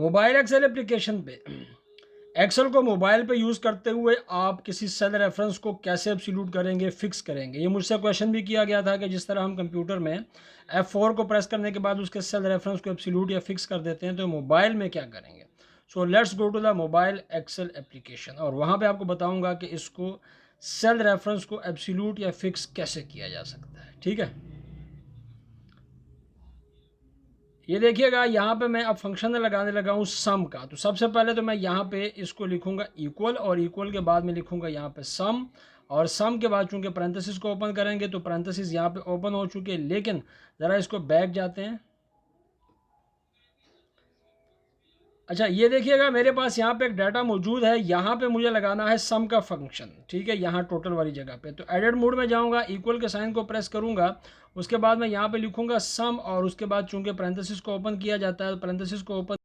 Mobile Excel application पे Excel को mobile पे यूज़ करते हुए आप किसी सेल रेफरेंस को कैसे एब्सोल्यूट करेंगे, फिक्स करेंगे। ये मुझसे क्वेश्चन भी किया गया था कि जिस तरह हम कंप्यूटर में F4 को प्रेस करने के बाद उसके सेल रेफरेंस को एब्सोल्यूट या फिक्स कर देते हैं, तो मोबाइल में क्या करेंगे। So let's go to the mobile Excel application और वहाँ पे आपको बताऊँगा कि इसको सेल रेफरेंस को एब्सोल्यूट या फिक्स कैसे किया जा सकता है। ठीक है, ये देखिएगा यहाँ पे मैं अब फंक्शन लगाने लगा हूँ सम का। तो सबसे पहले तो मैं यहाँ पे इसको लिखूंगा इक्वल और इक्वल के बाद में लिखूंगा यहाँ पे सम और सम के बाद चूंकि पैरेंथेसिस को ओपन करेंगे तो पैरेंथेसिस यहाँ पे ओपन हो चुके हैं। लेकिन ज़रा इसको बैक जाते हैं। अच्छा, ये देखिएगा मेरे पास यहाँ पे एक डाटा मौजूद है। यहाँ पे मुझे लगाना है सम का फंक्शन। ठीक है, यहाँ टोटल वाली जगह पे तो एडिट मोड में जाऊँगा, इक्वल के साइन को प्रेस करूँगा, उसके बाद मैं यहाँ पे लिखूँगा सम और उसके बाद चूंकि पैरेंथेसिस को ओपन किया जाता है, पैरेंथेसिस को ओपन